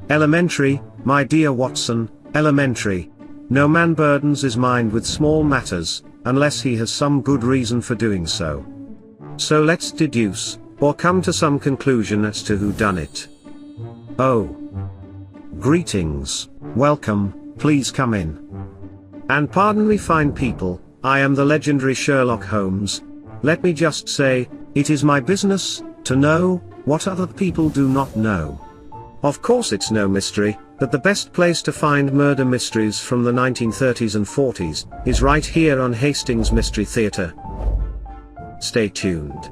Elementary, my dear Watson, elementary. No man burdens his mind with small matters, unless he has some good reason for doing so. So let's deduce, or come to some conclusion as to who done it. Oh. Greetings, welcome, please come in. And pardon me fine people, I am the legendary Sherlock Holmes. Let me just say, it is my business, to know, what other people do not know. Of course it's no mystery, that the best place to find murder mysteries from the 1930s and 40s, is right here on Hastings Mystery Theatre. Stay tuned.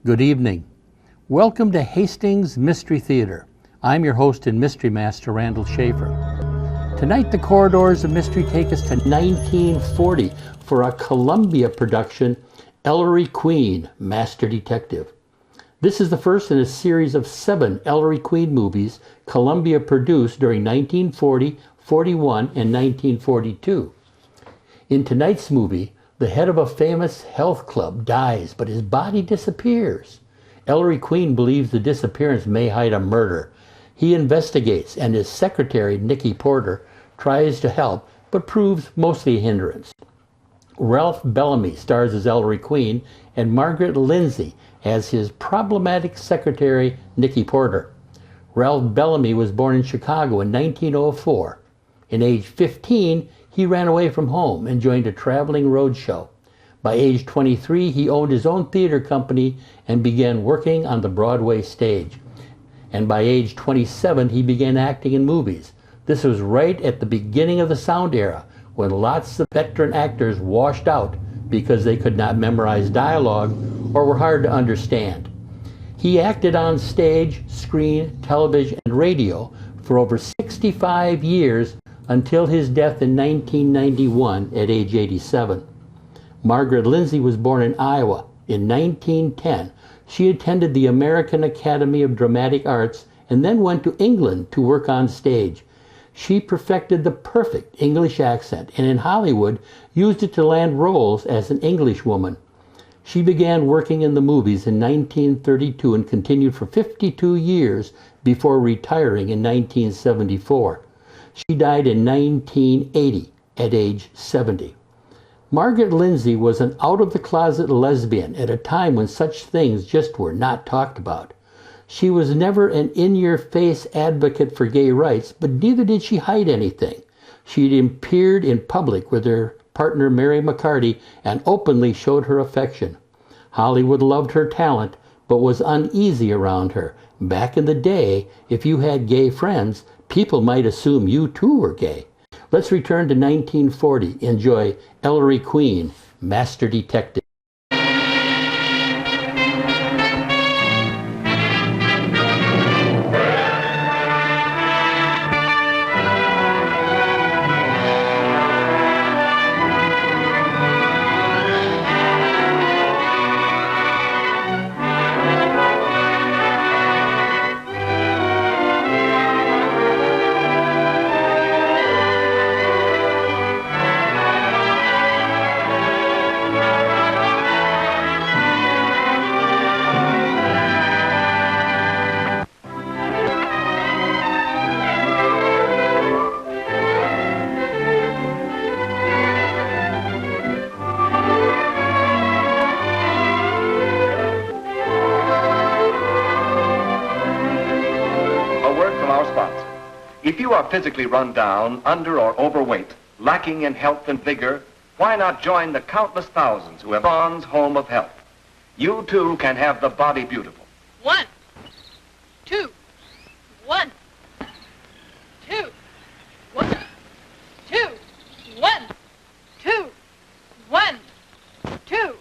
Good evening. Welcome to Hastings Mystery Theater. I'm your host and mystery master, Randall Schaefer. Tonight, the corridors of mystery take us to 1940 for a Columbia production, Ellery Queen, Master Detective. This is the first in a series of 7 Ellery Queen movies Columbia produced during 1940, 41, and 1942. In tonight's movie, the head of a famous health club dies, but his body disappears. Ellery Queen believes the disappearance may hide a murder. He investigates, and his secretary, Nicky Porter, tries to help, but proves mostly a hindrance. Ralph Bellamy stars as Ellery Queen, and Margaret Lindsay as his problematic secretary, Nicky Porter. Ralph Bellamy was born in Chicago in 1904. In age 15, he ran away from home and joined a traveling roadshow. By age 23, he owned his own theater company and began working on the Broadway stage. And by age 27, he began acting in movies. This was right at the beginning of the sound era, when lots of veteran actors washed out because they could not memorize dialogue or were hard to understand. He acted on stage, screen, television, and radio for over 65 years until his death in 1991 at age 87. Margaret Lindsay was born in Iowa in 1910. She attended the American Academy of Dramatic Arts and then went to England to work on stage. She perfected the perfect English accent and in Hollywood used it to land roles as an English woman. She began working in the movies in 1932 and continued for 52 years before retiring in 1974. She died in 1980 at age 70. Margaret Lindsay was an out-of-the-closet lesbian at a time when such things just were not talked about. She was never an in-your-face advocate for gay rights, but neither did she hide anything. She appeared in public with her partner Mary McCarty and openly showed her affection. Hollywood loved her talent, but was uneasy around her. Back in the day, if you had gay friends, people might assume you too were gay. Let's return to 1940. Enjoy Ellery Queen, Master Detective. A word from our sponsor. If you are physically run down, under or overweight, lacking in health and vigor, why not join the countless thousands who have Braun's Home of Health? You too can have the body beautiful. 1, 2, 1, 2, 1, 2, 1, 2, 1, 2.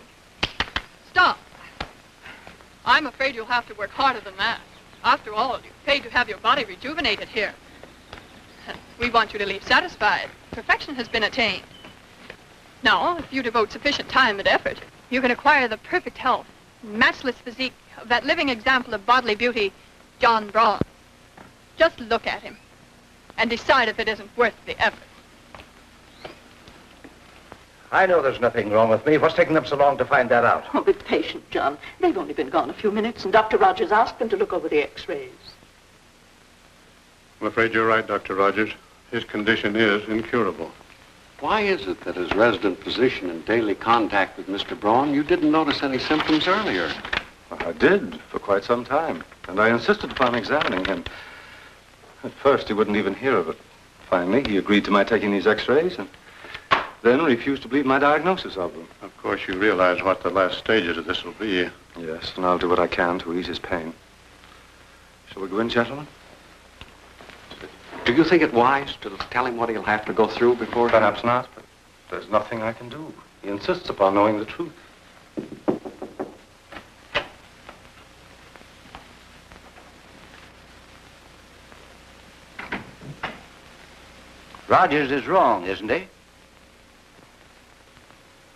Stop. I'm afraid you'll have to work harder than that. After all, you paid to have your body rejuvenated here. We want you to leave satisfied. Perfection has been attained. Now, if you devote sufficient time and effort, you can acquire the perfect health, matchless physique of that living example of bodily beauty, John Braun. Just look at him and decide if it isn't worth the effort. I know there's nothing wrong with me. What's taking them so long to find that out? Oh, be patient, John. They've only been gone a few minutes, and Dr. Rogers asked them to look over the x-rays. I'm afraid you're right, Dr. Rogers. His condition is incurable. Why is it that as resident physician in daily contact with Mr. Braun, you didn't notice any symptoms earlier? I did, for quite some time, and I insisted upon examining him. At first, he wouldn't even hear of it. Finally, he agreed to my taking these x-rays, and then refused to believe my diagnosis of them. Of course, you realize what the last stages of this will be. Yes, and I'll do what I can to ease his pain. Shall we go in, gentlemen? Do you think it wise to tell him what he'll have to go through before... Perhaps not, but there's nothing I can do. He insists upon knowing the truth. Rogers is wrong, isn't he?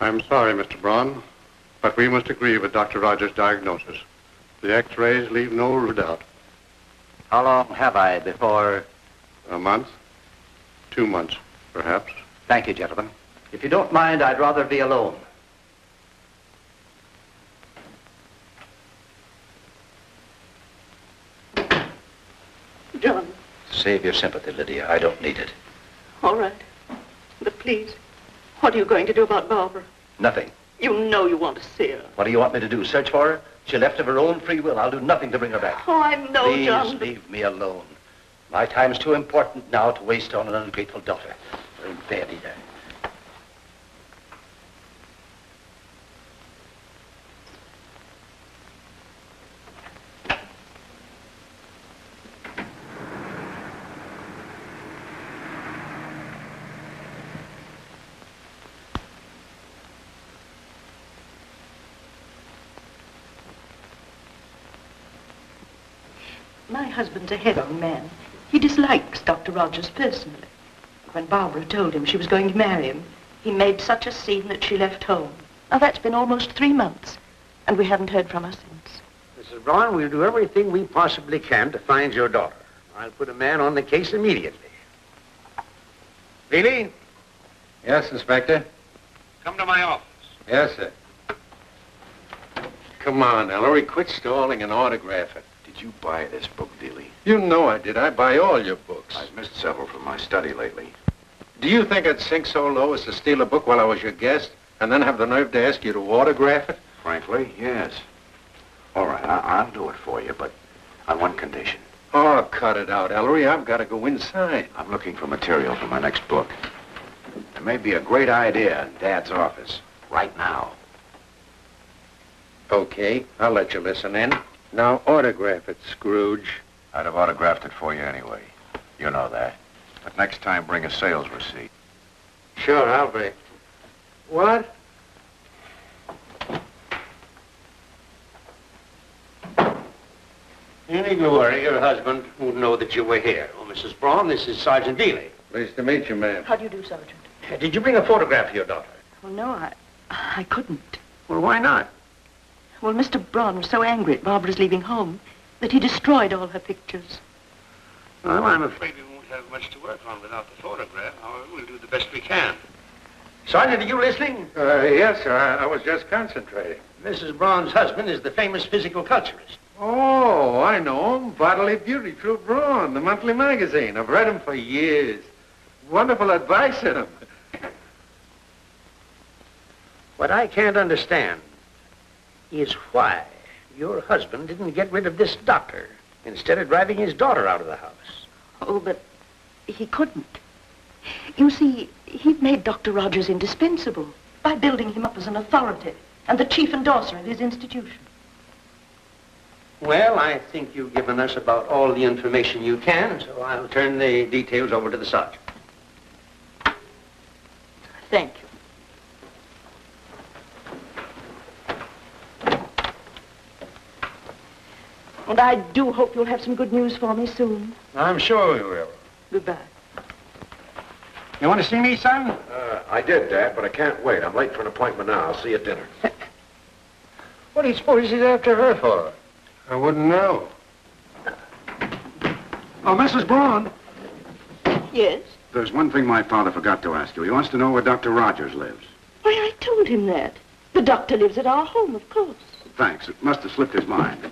I'm sorry, Mr. Braun, but we must agree with Dr. Rogers' diagnosis. The x-rays leave no doubt. How long have I before... A month? 2 months, perhaps. Thank you, gentlemen. If you don't mind, I'd rather be alone. John. Save your sympathy, Lydia. I don't need it. All right. But please, what are you going to do about Barbara? Nothing. You know you want to see her. What do you want me to do? Search for her? She left of her own free will. I'll do nothing to bring her back. Oh, I know, Please John. leave me alone. My time's too important now to waste on an ungrateful daughter. Or in bed either. My husband's a headstrong man. He dislikes Dr. Rogers personally. When Barbara told him she was going to marry him, he made such a scene that she left home. Now, that's been almost 3 months, and we haven't heard from her since. Mrs. Braun, we'll do everything we possibly can to find your daughter. I'll put a man on the case immediately. Veely? Yes, Inspector? Come to my office. Yes, sir. Come on, Ellery, quit stalling and autograph it. Did you buy this book, Veely? You know I did. I buy all your books. I've missed several from my study lately. Do you think I'd sink so low as to steal a book while I was your guest and then have the nerve to ask you to autograph it? Frankly, yes. All right, I'll do it for you, but on one condition. Oh, cut it out, Ellery. I've got to go inside. I'm looking for material for my next book. There may be a great idea in Dad's office right now. Okay, I'll let you listen in. Now autograph it, Scrooge. I'd have autographed it for you anyway. You know that. But next time, bring a sales receipt. Sure, I'll bring. What? You needn't worry. Your husband won't know that you were here. Oh, Mrs. Braun, this is Sergeant Veely. Pleased to meet you, ma'am. How do you do, Sergeant? Did you bring a photograph of your daughter? Well, no, I couldn't. Well, why not? Well, Mr. Braun was so angry at Barbara's leaving home that he destroyed all her pictures. Well, I'm afraid we won't have much to work on without the photograph. However, we'll do the best we can. Sergeant, are you listening? Yes, sir. I was just concentrating. Mrs. Braun's husband is the famous physical culturist. Oh, I know him. Bodily Beauty through Braun, the monthly magazine. I've read him for years. Wonderful advice in him. What I can't understand is why your husband didn't get rid of this doctor instead of driving his daughter out of the house. Oh, but He couldn't. You see, he'd made Dr. Rogers indispensable by building him up as an authority and the chief endorser of his institution. Well, I think you've given us about all the information you can, so I'll turn the details over to the sergeant. Thank you. And I do hope you'll have some good news for me soon. I'm sure we will. Goodbye. You want to see me, son? I did, Dad, but I can't wait. I'm late for an appointment now. I'll see you at dinner. What do you suppose he's after her for? I wouldn't know. Oh, Mrs. Braun. Yes? There's one thing my father forgot to ask you. He wants to know where Dr. Rogers lives. Why, I told him that. The doctor lives at our home, of course. Thanks. It must have slipped his mind.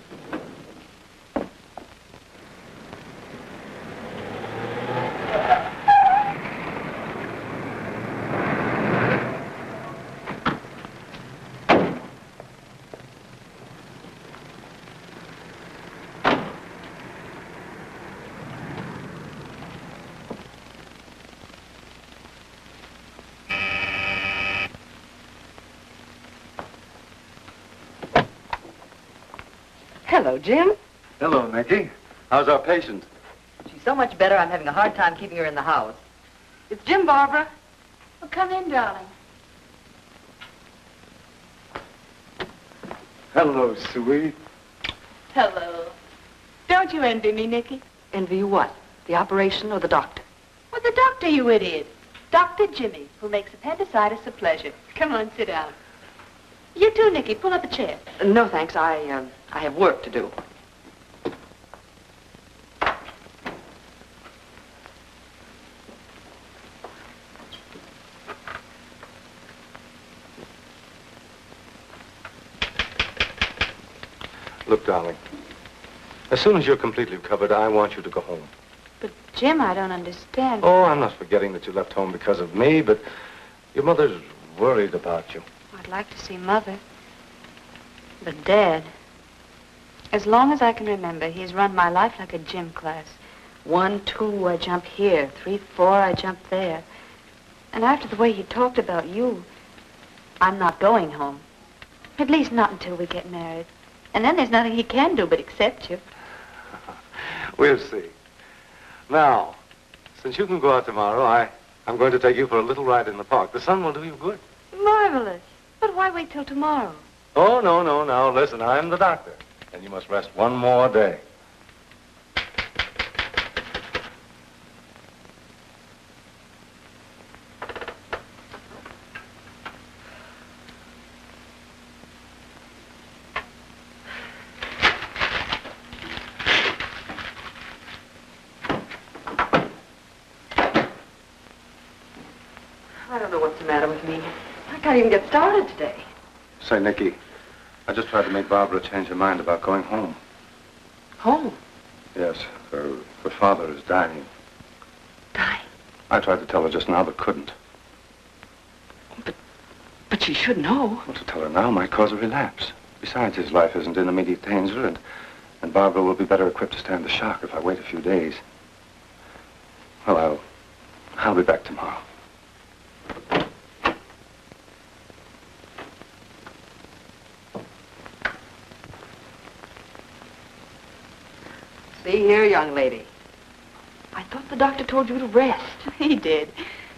Hello, Jim. Hello, Nicky. How's our patient? She's so much better, I'm having a hard time keeping her in the house. It's Jim, Barbara. Well, come in, darling. Hello, sweet. Hello. Don't you envy me, Nicky? Envy you what? The operation or the doctor? Well, the doctor, you idiot. Dr. Jimmy, who makes appendicitis a pleasure. Come on, sit down. You too, Nicky. Pull up a chair. No, thanks. I have work to do. Look, darling, as soon as you're completely recovered, I want you to go home. But, Jim, I don't understand. Oh, I'm not forgetting that you left home because of me, but your mother's worried about you. I'd like to see Mother. But Dad, as long as I can remember, he's run my life like a gym class. 1, 2, I jump here. 3, 4, I jump there. And after the way he talked about you, I'm not going home. At least not until we get married. And then there's nothing he can do but accept you. We'll see. Now, since you can go out tomorrow, I'm going to take you for a little ride in the park. The sun will do you good. Marvelous. But why wait till tomorrow? Oh, no. Now, listen, I'm the doctor, and you must rest one more day. I don't know what's the matter with me. I can't even get started today. Say, Nicky, I just tried to make Barbara change her mind about going home. Home? Yes, her father is dying. Dying? I tried to tell her just now, but couldn't. But she should know. Well, to tell her now might cause a relapse. Besides, his life isn't in immediate danger, and Barbara will be better equipped to stand the shock if I wait a few days. Well, I'll be back tomorrow. See here, young lady. I thought the doctor told you to rest. He did.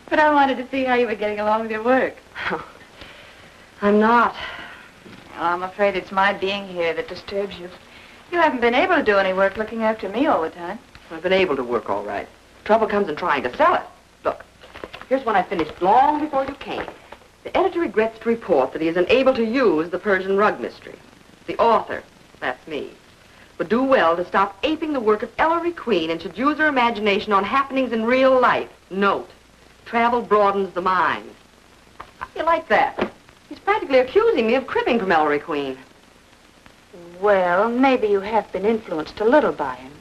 But I wanted to see how you were getting along with your work. I'm not. Well, I'm afraid it's my being here that disturbs you. You haven't been able to do any work looking after me all the time. I've been able to work all right. Trouble comes in trying to sell it. Look, here's one I finished long before you came. The editor regrets to report that he is unable to use the Persian rug mystery. The author, that's me, would do well to stop aping the work of Ellery Queen and should use her imagination on happenings in real life. Note, travel broadens the mind. How do you like that? He's practically accusing me of cribbing from Ellery Queen. Well, maybe you have been influenced a little by him.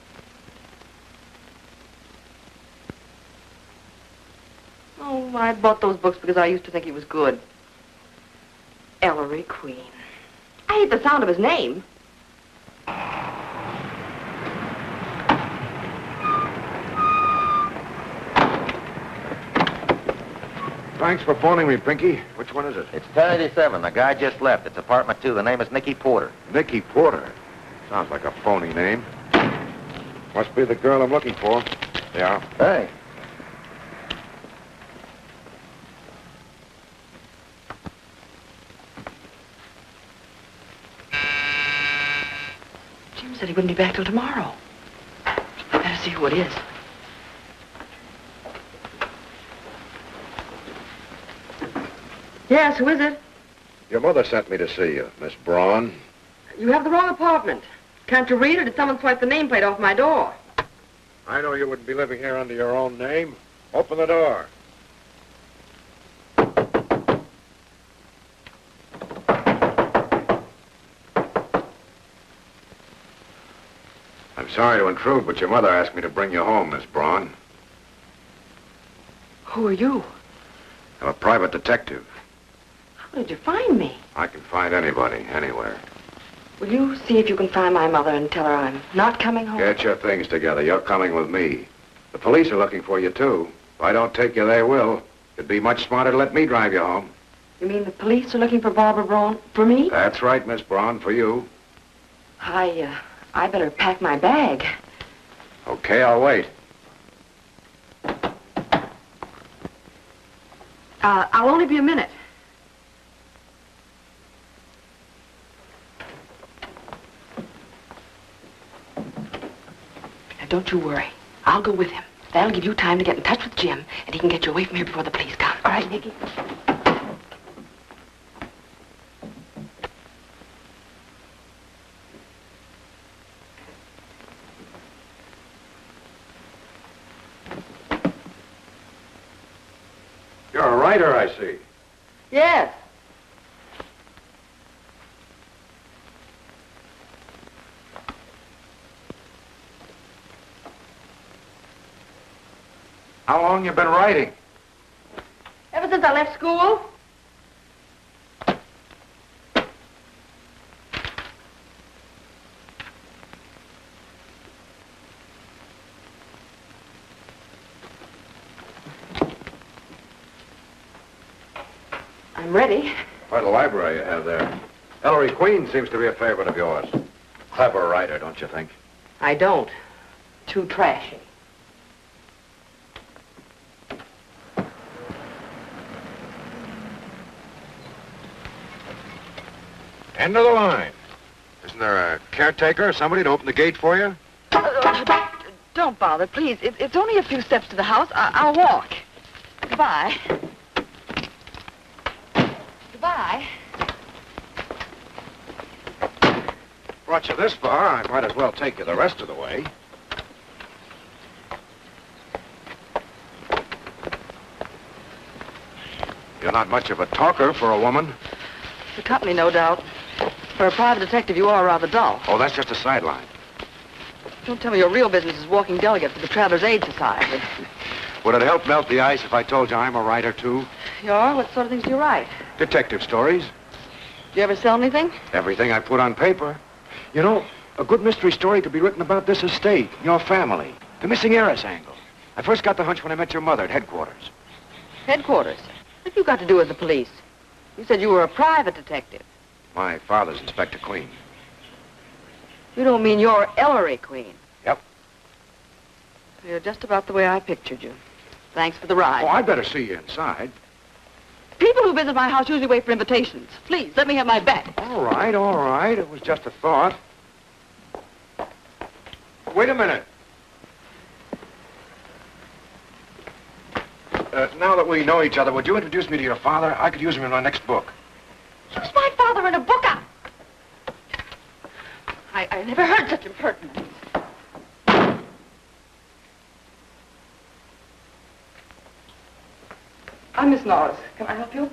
Oh, I bought those books because I used to think he was good. Ellery Queen. I hate the sound of his name. Thanks for phoning me, Pinky. Which one is it? It's 1087. The guy just left. It's apartment 2. The name is Nicky Porter. Nicky Porter. Sounds like a phony name. Must be the girl I'm looking for. Yeah. Hey. Jim said he wouldn't be back till tomorrow. Better see who it is. Yes, who is it? Your mother sent me to see you, Miss Braun. You have the wrong apartment. Can't you read, or did someone swipe the nameplate off my door? I know you wouldn't be living here under your own name. Open the door. I'm sorry to intrude, but your mother asked me to bring you home, Miss Braun. Who are you? I'm a private detective. How did you find me? I can find anybody, anywhere. Will you see if you can find my mother and tell her I'm not coming home? Get your things together. You're coming with me. The police are looking for you, too. If I don't take you, they will. It'd be much smarter to let me drive you home. You mean the police are looking for Barbara Braun? For me? That's right, Miss Braun, for you. I better pack my bag. Okay, I'll wait. I'll only be a minute. Now, don't you worry. I'll go with him. That'll give you time to get in touch with Jim, and he can get you away from here before the police come. All right, Nicky? You're a writer, I see. Yes. How long you been writing? Ever since I left school. I'm ready. Quite a library you have there. Ellery Queen seems to be a favorite of yours. Clever writer, don't you think? I don't. Too trashy. End of the line. Isn't there a caretaker or somebody to open the gate for you? Don't bother, please. It's only a few steps to the house. I'll walk. Goodbye. Goodbye. Brought you this far, I might as well take you the rest of the way. You're not much of a talker for a woman. The company, no doubt. For a private detective, you are rather dull. Oh, that's just a sideline. Don't tell me your real business is walking delegate for the Travelers' Aid Society. Would it help melt the ice if I told you I'm a writer, too? You are? What sort of things do you write? Detective stories. Do you ever sell anything? Everything I put on paper. You know, a good mystery story could be written about this estate, your family, the missing heiress angle. I first got the hunch when I met your mother at headquarters. Headquarters? What have you got to do with the police? You said you were a private detective. My father's Inspector Queen. You don't mean you're Ellery Queen? Yep. You're just about the way I pictured you. Thanks for the ride. Oh, I'd better see you inside. People who visit my house usually wait for invitations. Please, let me have my bet. All right, all right. It was just a thought. Wait a minute. Now that we know each other, would you introduce me to your father? I could use him in my next book. Use my father in a book? I never heard such impertinence. I'm Miss Norris. Can I help you?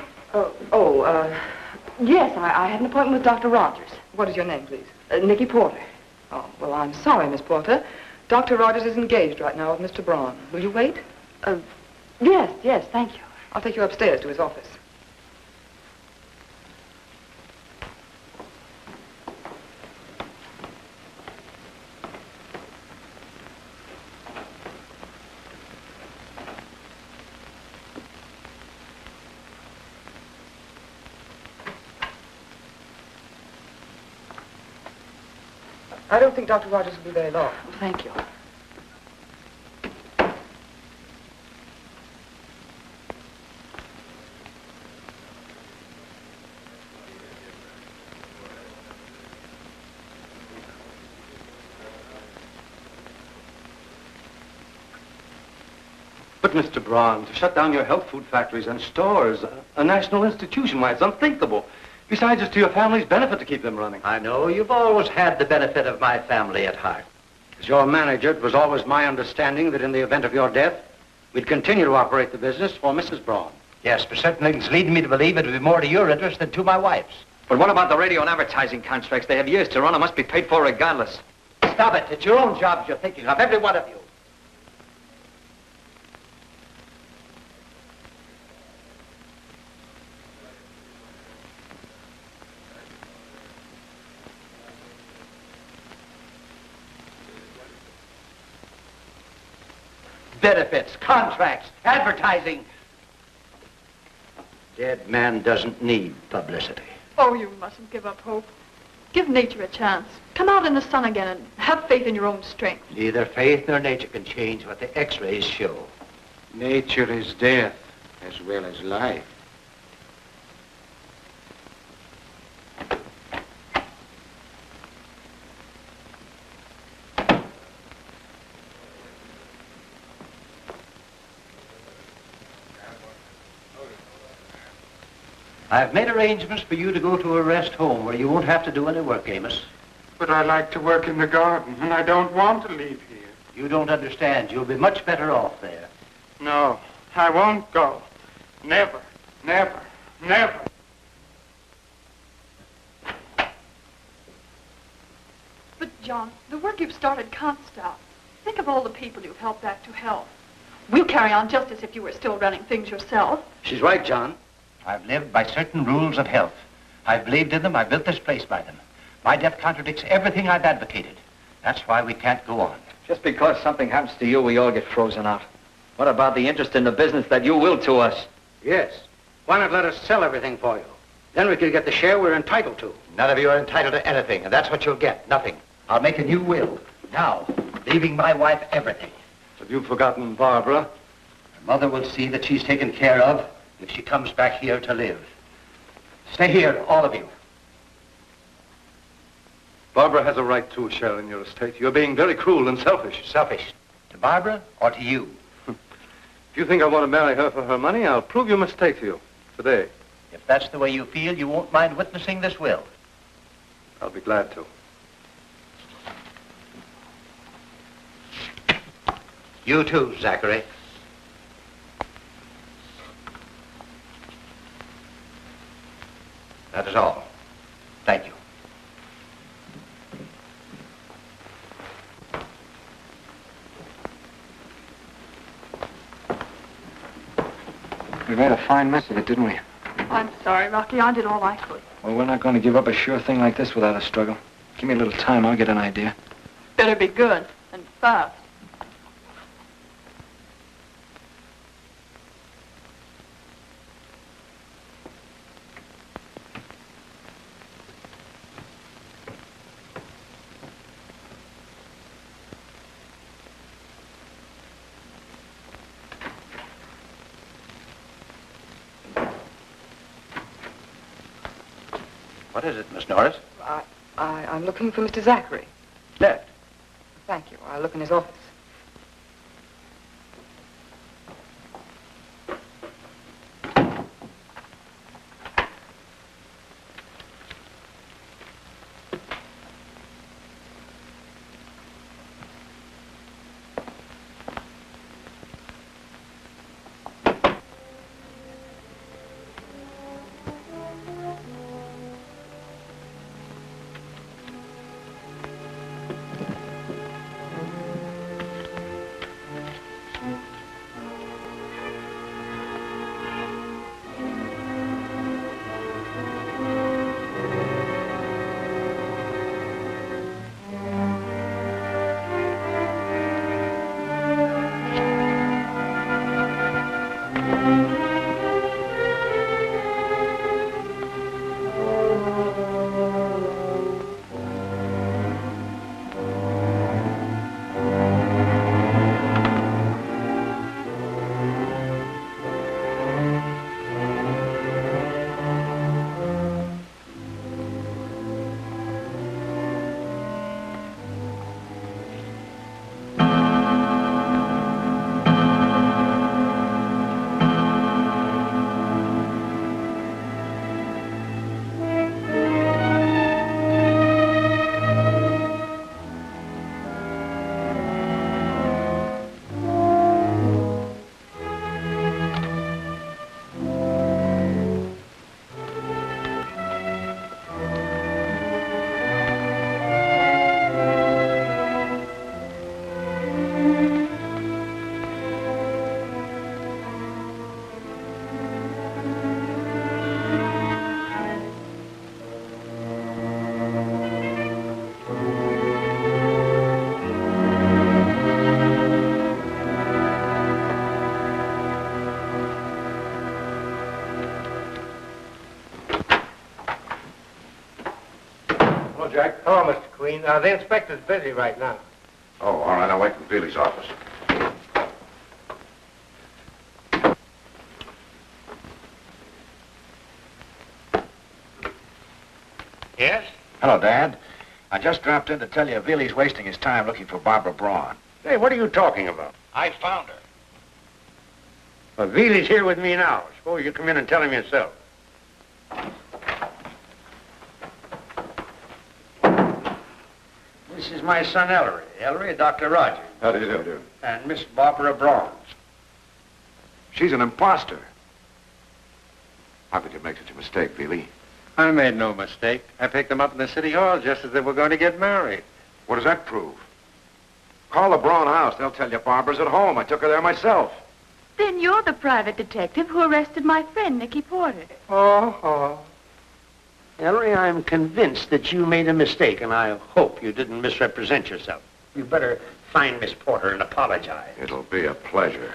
Yes, I had an appointment with Dr. Rogers. What is your name, please? Nicky Porter. Oh, well, I'm sorry, Miss Porter. Dr. Rogers is engaged right now with Mr. Braun. Will you wait? Yes, thank you. I'll take you upstairs to his office. I don't think Dr. Rogers will be very long. Thank you. But, Mr. Braun, to shut down your health food factories and stores, a national institution, why, it's unthinkable. Besides, it's to your family's benefit to keep them running. I know. You've always had the benefit of my family at heart. As your manager, it was always my understanding that in the event of your death, we'd continue to operate the business for Mrs. Braun. Yes, but certain things leading me to believe it would be more to your interest than to my wife's. But what about the radio and advertising contracts? They have years to run and must be paid for regardless. Stop it. It's your own jobs you're thinking of, every one of you. Benefits, contracts, advertising. Dead man doesn't need publicity. Oh, you mustn't give up hope. Give nature a chance. Come out in the sun again and have faith in your own strength. Neither faith nor nature can change what the X-rays show. Nature is death as well as life. I've made arrangements for you to go to a rest home where you won't have to do any work, Amos. But I like to work in the garden, and I don't want to leave here. You don't understand. You'll be much better off there. No, I won't go. Never, never, never. But, John, the work you've started can't stop. Think of all the people you've helped back to health. We'll carry on just as if you were still running things yourself. She's right, John. I've lived by certain rules of health. I've believed in them. I built this place by them. My death contradicts everything I've advocated. That's why we can't go on. Just because something happens to you, we all get frozen out. What about the interest in the business that you will to us? Yes. Why not let us sell everything for you? Then we could get the share we're entitled to. None of you are entitled to anything, and that's what you'll get. Nothing. I'll make a new will. Now, leaving my wife everything. Have you forgotten Barbara? Her mother will see that she's taken care of if she comes back here to live. Stay here, all of you. Barbara has a right to a share in your estate. You're being very cruel and selfish. Selfish. To Barbara or to you? If you think I want to marry her for her money, I'll prove your mistake to you today. If that's the way you feel, you won't mind witnessing this will. I'll be glad to. You too, Zachary. That is all. Thank you. We made a fine mess of it, didn't we? I'm sorry, Rocky. I did all I could. Well, we're not going to give up a sure thing like this without a struggle. Give me a little time, I'll get an idea. Better be good and fast. What is it, Miss Norris? I'm looking for Mr. Zachary. Left. Thank you. I'll look in his office. Hello, Mr. Queen. The inspector's busy right now. Oh, all right. I'll wait in Feely's office. Yes? Hello, Dad. I just dropped in to tell you Veely's wasting his time looking for Barbara Braun. Hey, what are you talking about? I found her. Well, Veely's here with me now. Suppose you come in and tell him yourself. This is my son, Ellery. Ellery, Dr. Rogers. How do you do? And Miss Barbara Braun. She's an imposter. How could you make such a mistake, Veely? I made no mistake. I picked them up in the city hall just as they were going to get married. What does that prove? Call the Braun house. They'll tell you Barbara's at home. I took her there myself. Then you're the private detective who arrested my friend, Nicky Porter. Oh. Ellery, I'm convinced that you made a mistake, and I hope you didn't misrepresent yourself. You better find Miss Porter and apologize. It'll be a pleasure.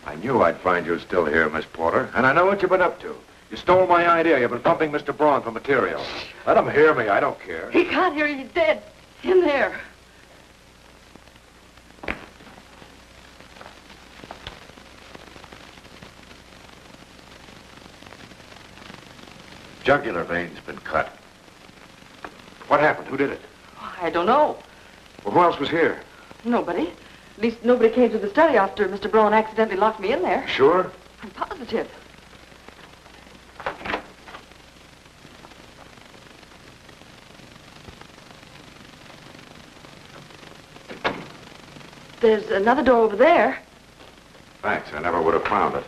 I knew I'd find you still here, Miss Porter, and I know what you've been up to. You stole my idea. You've been pumping Mr. Braun for material. Let him hear me. I don't care. He can't hear you. He's dead. In there. Jugular vein's been cut. What happened? Who did it? I don't know. Well, who else was here? Nobody. At least nobody came to the study after Mr. Braun accidentally locked me in there. Sure? I'm positive. There's another door over there. Thanks. I never would have found it.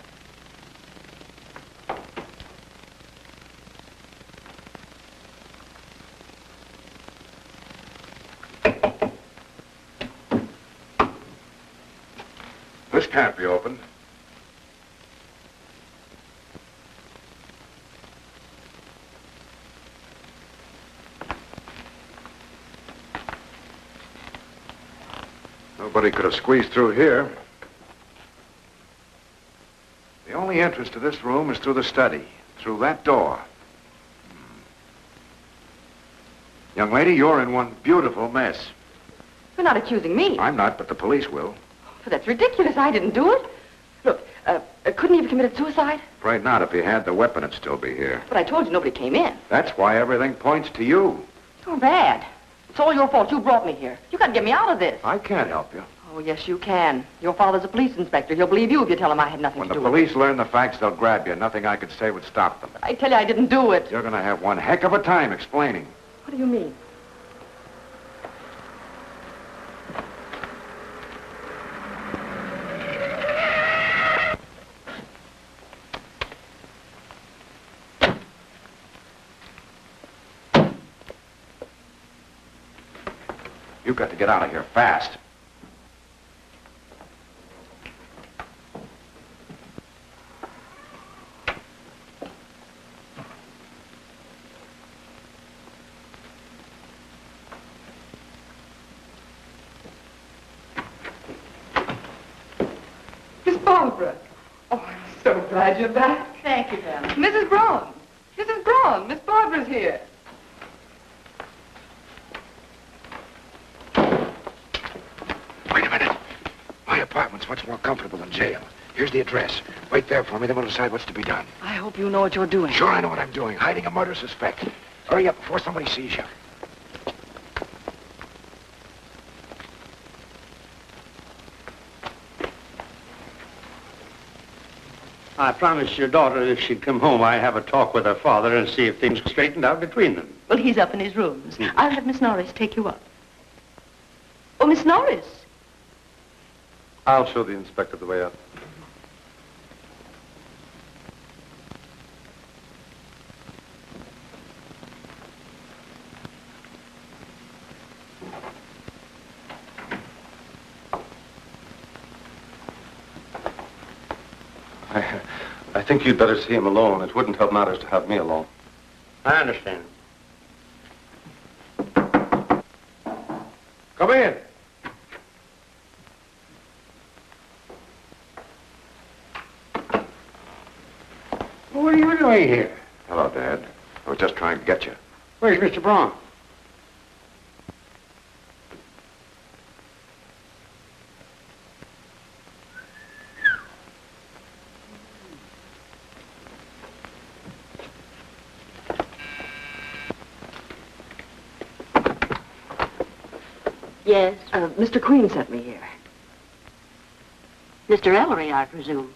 This can't be opened. Nobody could have squeezed through here. The only entrance to this room is through the study, through that door. Young lady, you're in one beautiful mess. You're not accusing me. I'm not, but the police will. But that's ridiculous. I didn't do it. Look, couldn't he have committed suicide? Right now, if he had the weapon, it'd still be here. But I told you nobody came in. That's why everything points to you. You're bad. It's all your fault. You brought me here. You got to get me out of this. I can't help you. Oh, yes, you can. Your father's a police inspector. He'll believe you if you tell him I had nothing When to the do with it. police learn the facts, they'll grab you. Nothing I could say would stop them. I tell you I didn't do it. You're going to have one heck of a time explaining. What do you mean? You've got to get out of here fast. Barbara. Oh, I'm so glad you're back. Thank you, Bellamy. Mrs. Braun. Mrs. Braun, Miss Barbara's here. Wait a minute. My apartment's much more comfortable than jail. Here's the address. Wait there for me, then we'll decide what's to be done. I hope you know what you're doing. Sure, I know what I'm doing. Hiding a murder suspect. Hurry up before somebody sees you. I promised your daughter if she'd come home, I'd have a talk with her father and see if things straightened out between them. Well, he's up in his rooms. I'll have Miss Norris take you up. Oh, Miss Norris. I'll show the inspector the way up. I think you'd better see him alone. It wouldn't help matters to have me alone. I understand. Come in. What are you doing here? Hello, Dad. I was just trying to get you. Where's Mr. Braun? Yes? Mr. Queen sent me here. Mr. Ellery, I presume.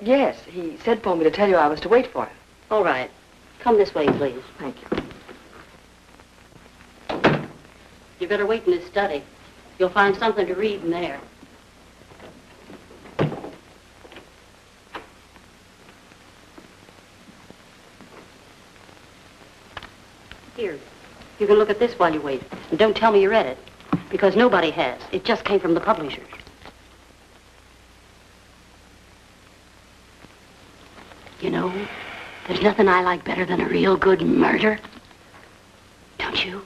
Yes, he said for me to tell you I was to wait for him. All right. Come this way, please. Thank you. You better wait in his study. You'll find something to read in there. Here. You can look at this while you wait. And don't tell me you read it. Because nobody has. It just came from the publishers. You know, there's nothing I like better than a real good murder. Don't you?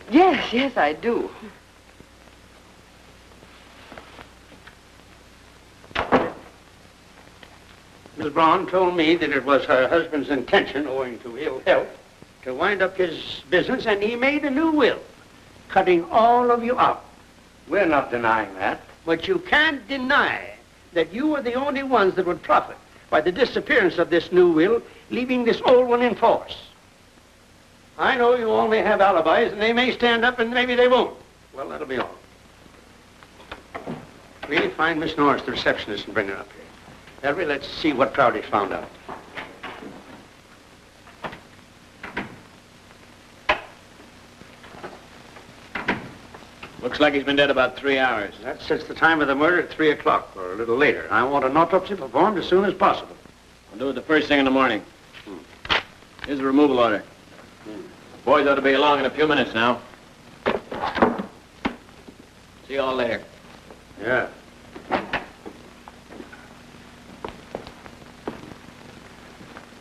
Yes, I do. Miss Braun told me that it was her husband's intention, owing to ill health, to wind up his business, and he made a new will, cutting all of you out. We're not denying that. But you can't deny that you were the only ones that would profit by the disappearance of this new will, leaving this old one in force. I know you all may have alibis, and they may stand up, and maybe they won't. Well, that'll be all. Really find Miss Norris, the receptionist, and bring her up here. Ellery, let's see what Proudy's found out. Looks like he's been dead about 3 hours. That's since the time of the murder at 3 o'clock, or a little later. I want an autopsy performed as soon as possible. I'll do it the first thing in the morning. Here's the removal order. Boys ought to be along in a few minutes now. See you all later. Yeah.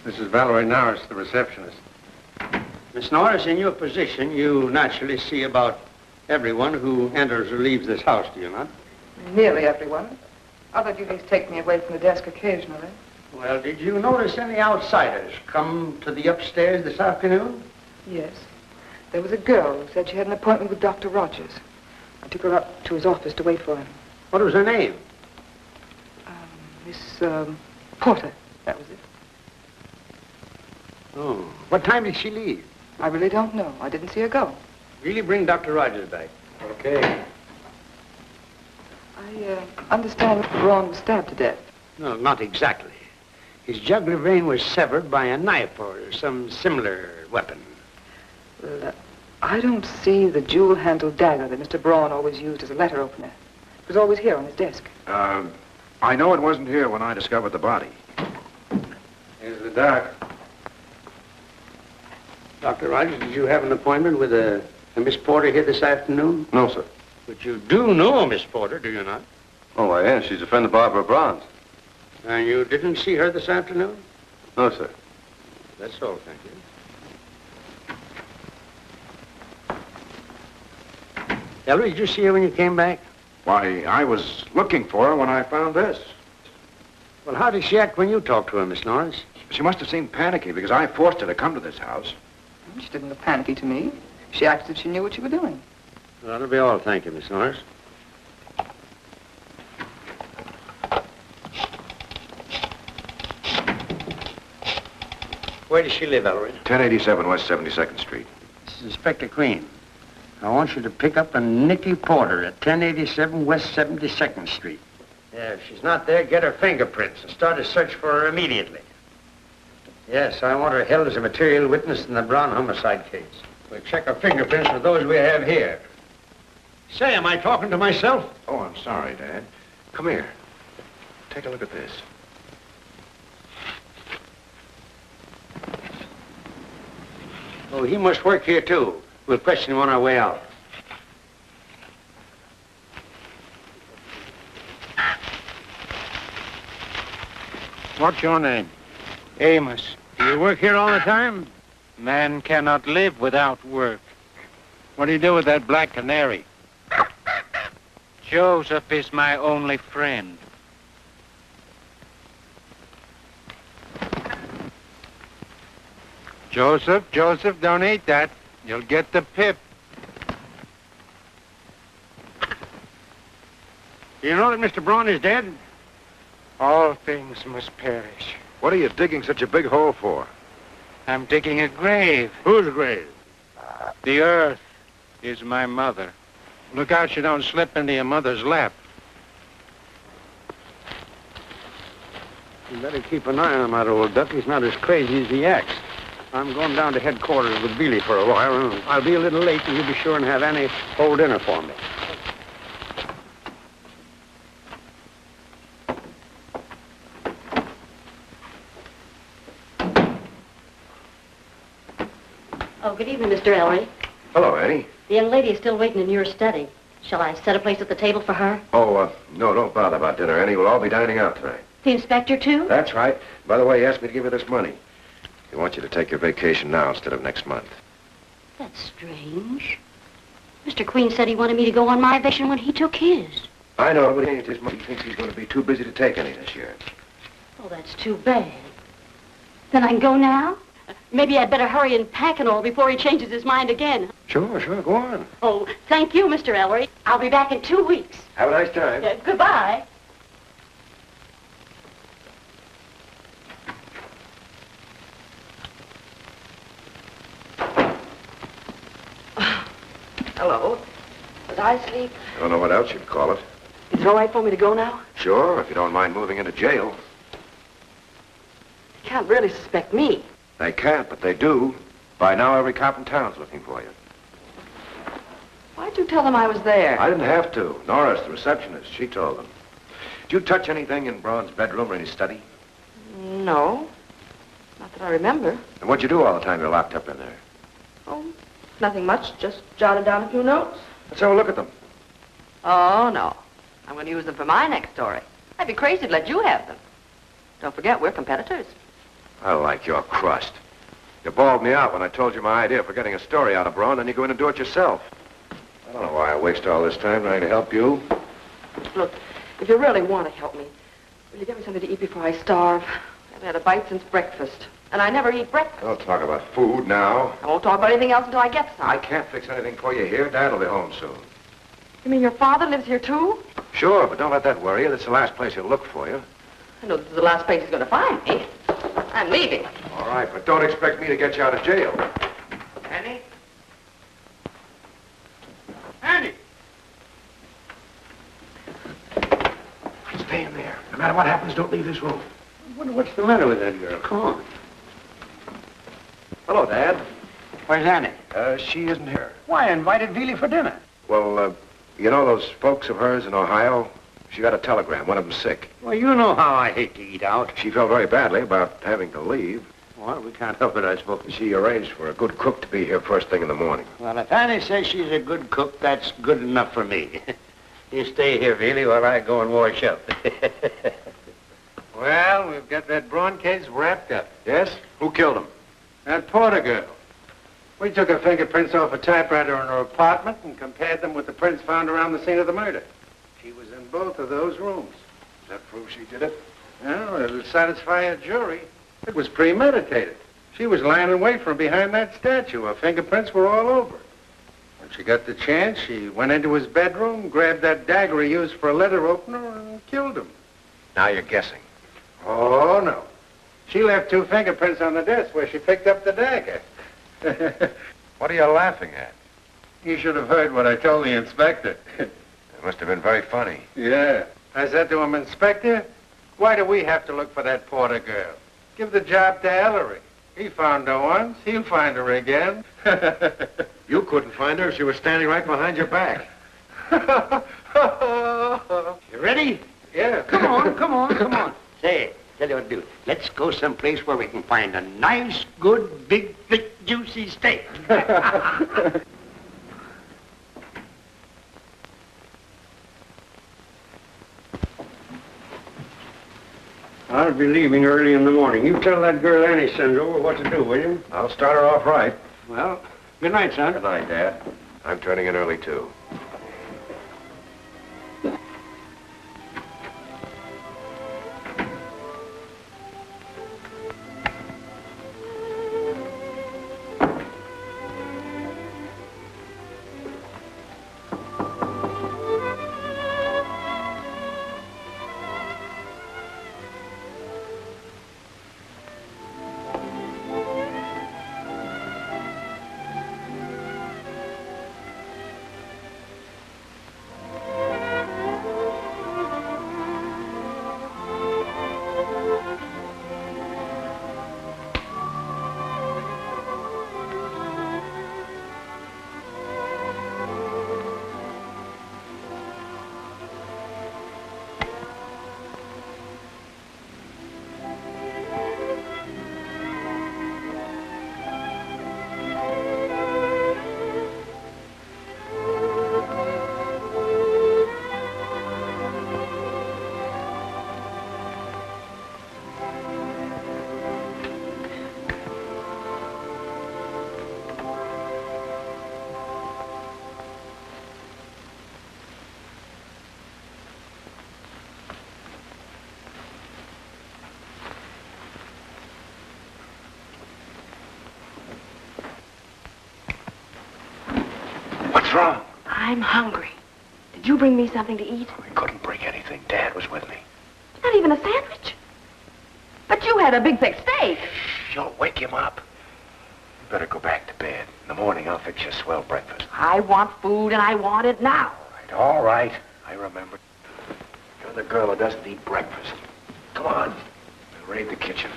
This is Valerie Norris, the receptionist. Miss Norris, in your position, you naturally see about everyone who enters or leaves this house, do you not? Nearly everyone. Other duties take me away from the desk occasionally. Well, did you notice any outsiders come to the upstairs this afternoon? Yes. There was a girl who said she had an appointment with Dr. Rogers. I took her up to his office to wait for him. What was her name? Miss Porter, that was it. Oh. What time did she leave? I really don't know. I didn't see her go. Really bring Dr. Rogers back. Okay. I understand Mr. Braun was stabbed to death. No, not exactly. His jugular vein was severed by a knife or some similar weapon. Well, I don't see the jewel-handled dagger that Mr. Braun always used as a letter opener. It was always here on his desk. I know it wasn't here when I discovered the body. Here's the doc. Dr. Rogers, did you have an appointment with a Miss Porter here this afternoon? No, sir. But you do know Miss Porter, do you not? Oh, why, yes. She's a friend of Barbara Braun's. And you didn't see her this afternoon? No, sir. That's all, thank you. Ellery, did you see her when you came back? Why, I was looking for her when I found this. Well, how did she act when you talked to her, Miss Norris? She must have seemed panicky because I forced her to come to this house. She didn't look panicky to me. She acted as if she knew what you were doing. Well, that'll be all. Thank you, Miss Norris. Where does she live, Ellery? 1087 West 72nd Street. This is Inspector Queen. I want you to pick up a Nicky Porter at 1087 West 72nd Street. Yeah, if she's not there, get her fingerprints and start a search for her immediately. Yes, I want her held as a material witness in the Brown homicide case. We'll check her fingerprints with those we have here. Say, am I talking to myself? Oh, I'm sorry, Dad. Come here. Take a look at this. Oh, he must work here, too. We'll question him on our way out. What's your name? Amos. Do you work here all the time? Man cannot live without work. What do you do with that black canary? Joseph is my only friend. Joseph, don't eat that. You'll get the pip. Do you know that Mr. Braun is dead? All things must perish. What are you digging such a big hole for? I'm digging a grave. Whose grave? The earth is my mother. Look out you don't slip into your mother's lap. You better keep an eye on that old duck. He's not as crazy as he acts. I'm going down to headquarters with Bealey for a while. I'll be a little late, and you be sure and have Annie hold dinner for me. Oh, good evening, Mr. Ellery. Hello, Annie. The young lady is still waiting in your study. Shall I set a place at the table for her? Oh, no, don't bother about dinner, Annie. We'll all be dining out tonight. The inspector, too? That's right. By the way, he asked me to give you this money. He wants you to take your vacation now instead of next month. That's strange. Mr. Queen said he wanted me to go on my vacation when he took his. I know, but he ain't his money. He thinks he's going to be too busy to take any this year. Oh, that's too bad. Then I can go now? Maybe I'd better hurry and pack and all before he changes his mind again. Sure, go on. Oh, thank you, Mr. Ellery. I'll be back in 2 weeks. Have a nice time. Goodbye. Hello. Did I sleep? I don't know what else you'd call it. Is it all right for me to go now? Sure, if you don't mind moving into jail. You can't really suspect me. They can't, but they do. By now, every cop in town's looking for you. Why'd you tell them I was there? I didn't have to. Norris, the receptionist, she told them. Did you touch anything in Braun's bedroom or in his study? No. Not that I remember. And what'd you do all the time you were locked up in there? Oh, nothing much. Just jotted down a few notes. Let's have a look at them. Oh, no. I'm going to use them for my next story. I'd be crazy to let you have them. Don't forget, we're competitors. I like your crust. You bawled me out when I told you my idea for getting a story out of Braun, then you go in and do it yourself. I don't know why I waste all this time trying to help you. Look, if you really want to help me, will you get me something to eat before I starve? I haven't had a bite since breakfast. And I never eat breakfast. Don't talk about food now. I won't talk about anything else until I get some. I can't fix anything for you here. Dad'll be home soon. You mean your father lives here, too? Sure, but don't let that worry you. That's the last place he'll look for you. I know this is the last place he's going to find me. I'm leaving. All right, but don't expect me to get you out of jail. Annie? Annie! Stay in there. No matter what happens, don't leave this room. I wonder what's the matter with that girl. Come on. Hello, Dad. Where's Annie? She isn't here. Why, I invited Veely for dinner. Well, you know those folks of hers in Ohio? She got a telegram, one of them's sick. Well, you know how I hate to eat out. She felt very badly about having to leave. Well, we can't help it, I suppose. She arranged for a good cook to be here first thing in the morning. Well, if Annie says she's a good cook, that's good enough for me. You stay here, Veely, while I go and wash up. Well, we've got that Braun case wrapped up. Yes? Who killed him? That Porter girl. We took her fingerprints off a typewriter in her apartment and compared them with the prints found around the scene of the murder. She was in both of those rooms. Does that prove she did it? Well, it'll satisfy a jury. It was premeditated. She was lying in wait from behind that statue. Her fingerprints were all over it. When she got the chance, she went into his bedroom, grabbed that dagger he used for a letter opener, and killed him. Now you're guessing. Oh, no. She left 2 fingerprints on the desk where she picked up the dagger. What are you laughing at? You should have heard what I told the inspector. It must have been very funny. Yeah. I said to him, Inspector, why do we have to look for that Porter girl? Give the job to Ellery. He found her once. He'll find her again. You couldn't find her if she was standing right behind your back. You ready? Yeah. Come on, come on, come on. Say, tell you what to do. Let's go someplace where we can find a nice, good, big, thick, juicy steak. I'll be leaving early in the morning. You tell that girl Annie sends over what to do, will you? I'll start her off right. Well, good night, son. Good night, Dad. I'm turning in early, too. What's wrong? I'm hungry. Did you bring me something to eat? We couldn't bring anything. Dad was with me. Not even a sandwich. But you had a big thick steak. You'll wake him up. You better go back to bed. In the morning, I'll fix you a swell breakfast. I want food, and I want it now. All right. I remember. You're the girl who doesn't eat breakfast. Come on. We'll raid the kitchen.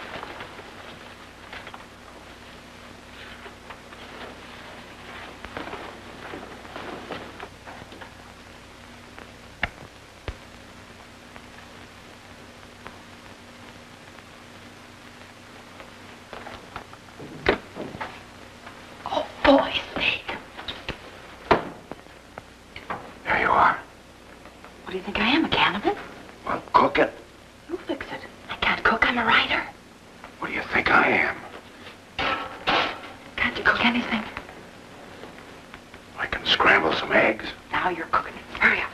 Boy, steak. There you are. What do you think I am, a cannibal? Well, cook it. You fix it. I can't cook. I'm a writer. What do you think I am? Can't you cook anything? I can scramble some eggs. Now you're cooking. Hurry up.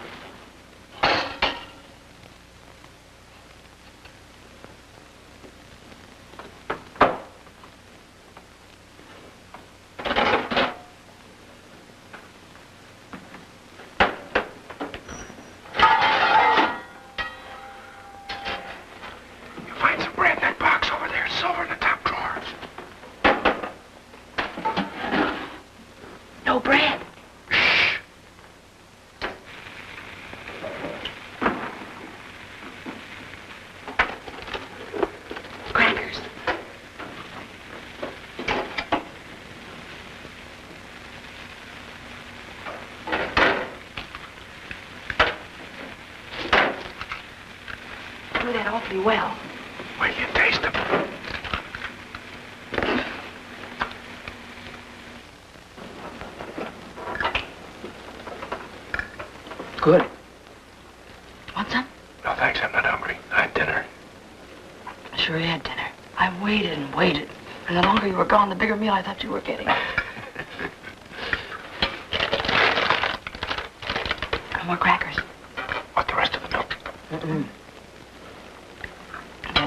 No bread. Shh. Crackers. Do that awfully well. Wait till you taste them. Good. Want some? No, thanks. I'm not hungry. I had dinner. I sure had dinner. I waited and waited. And the longer you were gone, the bigger meal I thought you were getting. No more crackers. What Get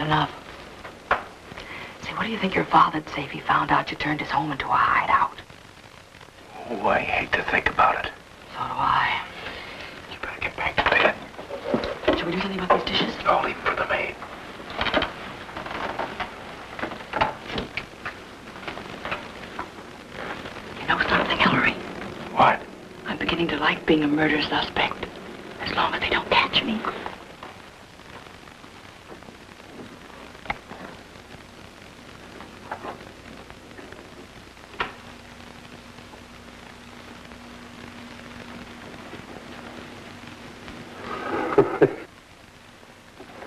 enough. Say, what do you think your father'd say if he found out you turned his home into a hideout? Oh, I hate to think about it. So do I. You better get back to bed. Should we do something about these dishes? I'll leave them for the maid. You know something, Ellery? What? I'm beginning to like being a murder suspect. As long as they don't catch me.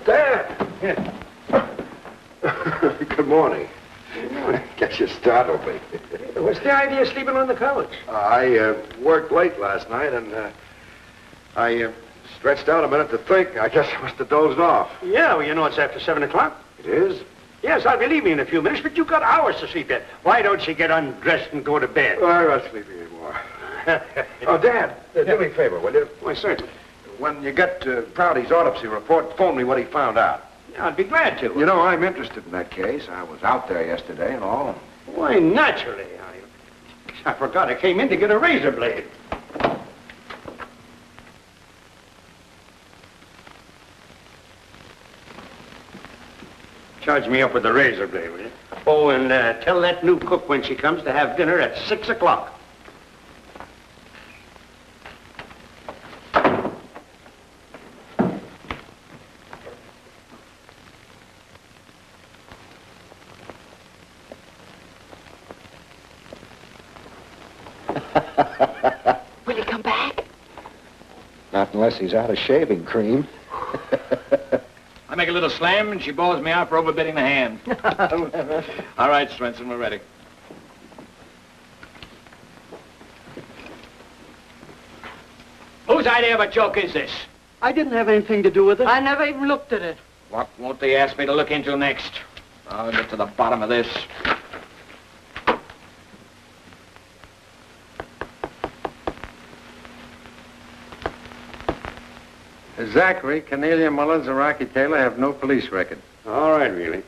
Dad! Good morning. Guess you startled me. What's the idea of sleeping on the couch? I worked late last night, and I stretched out a minute to think. I guess I must have dozed off. Yeah, well, you know it's after 7 o'clock. It is? Yes, I'll be leaving in a few minutes, but you've got hours to sleep yet. Why don't you get undressed and go to bed? Oh, I'm not sleeping anymore. Oh, Dad, do me a favor, will you? Why, certainly. When you get Prouty's autopsy report, phone me what he found out. Yeah, I'd be glad to. You know, I'm interested in that case. I was out there yesterday and all. Why, naturally. I forgot I came in to get a razor blade. Charge me up with the razor blade, will you? Oh, and tell that new cook when she comes to have dinner at 6 o'clock. Will he come back? Not unless he's out of shaving cream. I make a little slam, and she bowls me out for overbidding the hand. All right, Swenson, we're ready. Whose idea of a joke is this? I didn't have anything to do with it. I never even looked at it. What won't they ask me to look into next? I'll get to the bottom of this. Zachary, Cornelia Mullins, and Rocky Taylor have no police record. All right, really.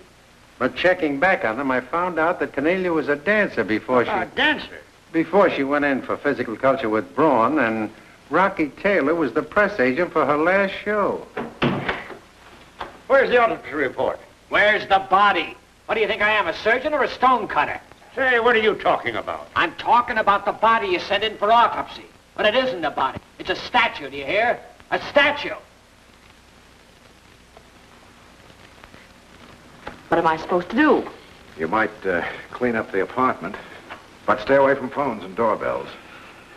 But checking back on them, I found out that Cornelia was a dancer before she... A dancer? Before she went in for physical culture with Braun, and Rocky Taylor was the press agent for her last show. Where's the autopsy report? Where's the body? What do you think I am, a surgeon or a stone cutter? Say, what are you talking about? I'm talking about the body you sent in for autopsy. But it isn't a body. It's a statue, do you hear? A statue. What am I supposed to do? You might clean up the apartment, but stay away from phones and doorbells.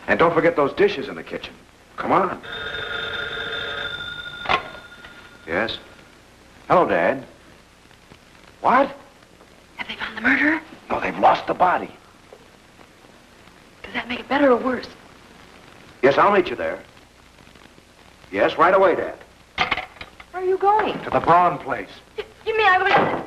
And don't forget those dishes in the kitchen. Come on. Yes? Hello, Dad. What? Have they found the murderer? No, they've lost the body. Does that make it better or worse? Yes, I'll meet you there. Yes, right away, Dad. Where are you going? To the Braun place. You mean I'm going to...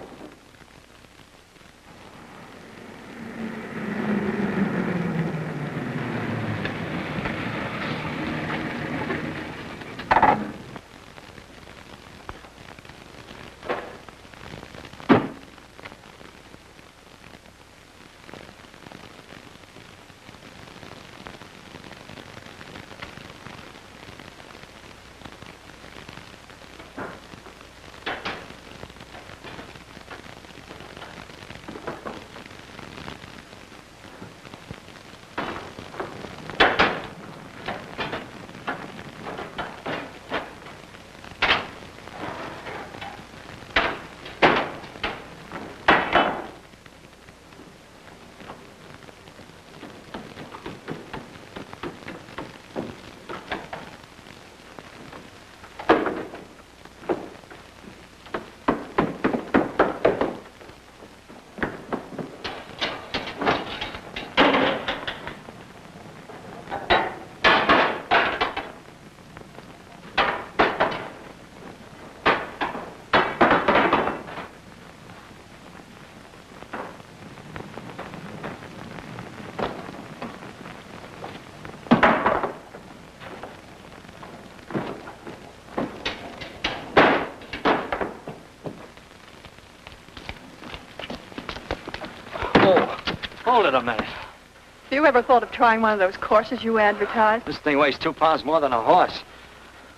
Oh, hold it a minute. Have you ever thought of trying one of those courses you advertise? This thing weighs 2 pounds more than a horse.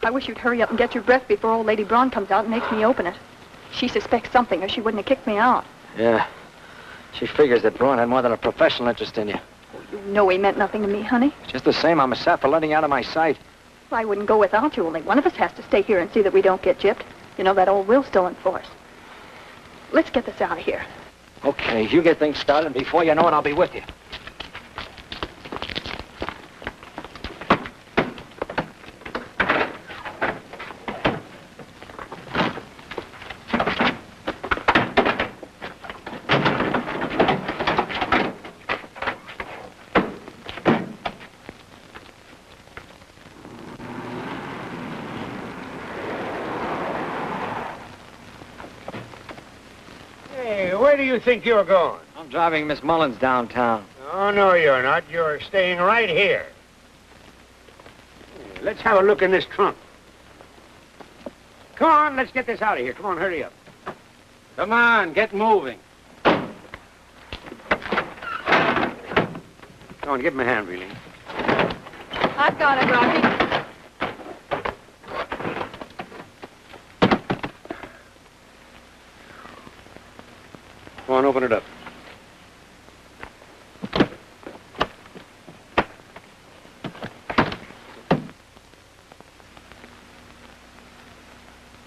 I wish you'd hurry up and get your breath before old Lady Braun comes out and makes me open it. She suspects something or she wouldn't have kicked me out. Yeah. She figures that Braun had more than a professional interest in you. You know he meant nothing to me, honey. Just the same, I'm a sap for letting you out of my sight. Well, I wouldn't go without you. Only one of us has to stay here and see that we don't get gypped. You know, that old will's still in force. Let's get this out of here. Okay, you get things started, and before you know it, I'll be with you. Where do you think you're going? I'm driving Miss Mullins downtown. Oh, no, you're not. You're staying right here. Let's have a look in this trunk. Come on, let's get this out of here. Come on, hurry up. Come on, get moving. Come on, give him a hand, Wheeling. I've got it, Rocky. Come on, open it up.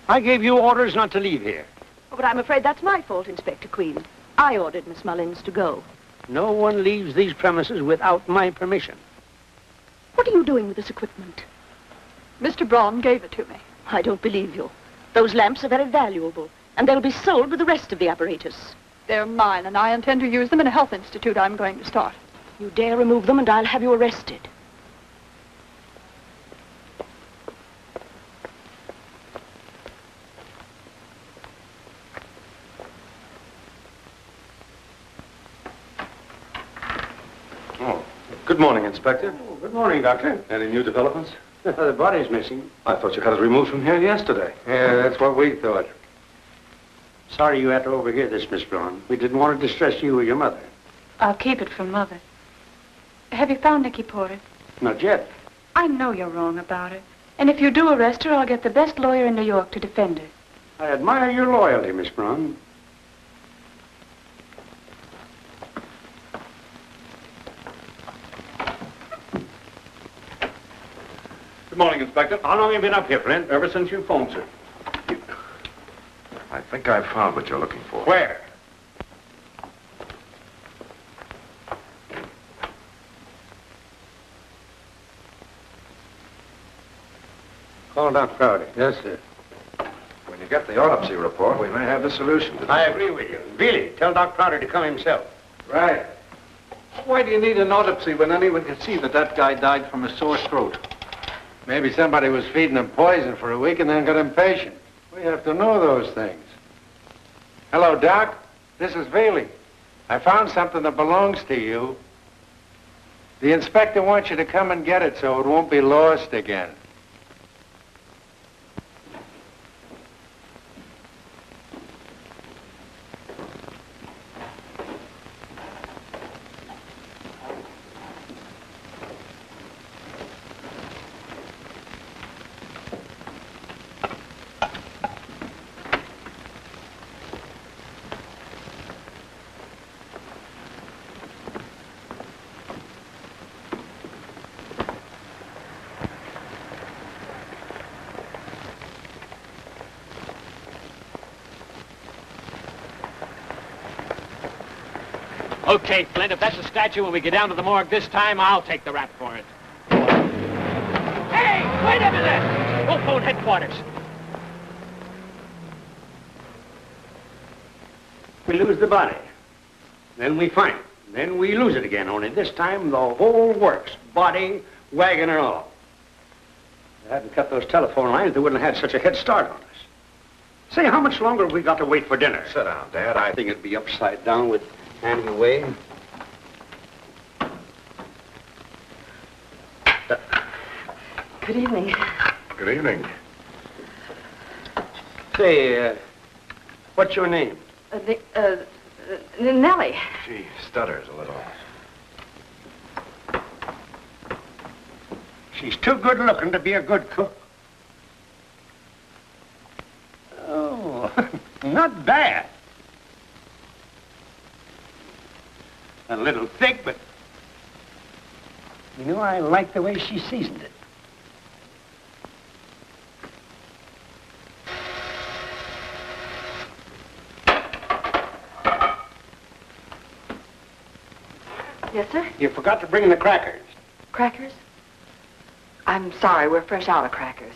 I gave you orders not to leave here. Oh, but I'm afraid that's my fault, Inspector Queen. I ordered Miss Mullins to go. No one leaves these premises without my permission. What are you doing with this equipment? Mr. Braun gave it to me. I don't believe you. Those lamps are very valuable, and they'll be sold with the rest of the apparatus. They're mine, and I intend to use them in a health institute I'm going to start. You dare remove them, and I'll have you arrested. Oh, good morning, Inspector. Oh, good morning, Doctor. Any new developments? The body's missing. I thought you had it removed from here yesterday. Yeah, that's what we thought. Sorry you had to overhear this, Miss Braun. We didn't want to distress you or your mother. I'll keep it from Mother. Have you found Nicky Porter? Not yet. I know you're wrong about her. And if you do arrest her, I'll get the best lawyer in New York to defend her. I admire your loyalty, Miss Braun. Good morning, Inspector. How long have you been up here, Flint? Ever since you phoned, sir. I think I've found what you're looking for. Where? Call Doc Crowder. Yes, sir. When you get the autopsy report, we may have the solution to this. I agree with you. Billy, tell Doc Crowder to come himself. Right. Why do you need an autopsy when anyone can see that that guy died from a sore throat? Maybe somebody was feeding him poison for a week and then got impatient. We have to know those things. Hello, Doc. This is Bailey. I found something that belongs to you. The inspector wants you to come and get it so it won't be lost again. Okay, Flint, if that's a statue when we get down to the morgue this time, I'll take the rap for it. Hey, wait a minute! Go phone headquarters. We lose the body. Then we find it. Then we lose it again, only this time the whole works. Body, wagon, and all. If they hadn't cut those telephone lines, they wouldn't have had such a head start on us. Say, how much longer have we got to wait for dinner? Sit down, Dad. I think it'd be upside down with handing away. Good evening. Good evening. Say, what's your name? Nellie. She stutters a little. She's too good looking to be a good cook. Oh, not bad. A little thick, but you know, I like the way she seasoned it. Yes, sir? You forgot to bring the crackers. Crackers? I'm sorry, we're fresh out of crackers.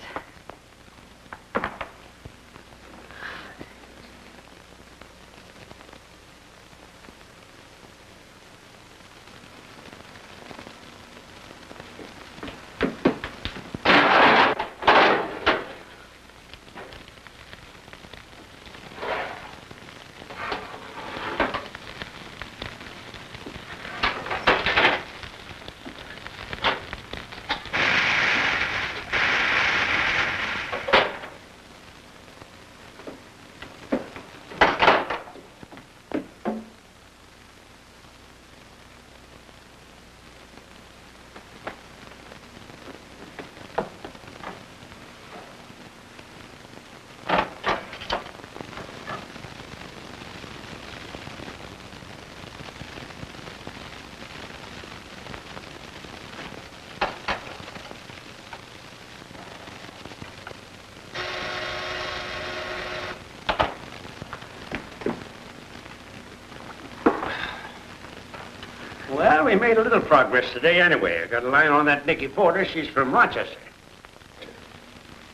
Well, we made a little progress today anyway. I got a line on that Nicky Porter. She's from Rochester.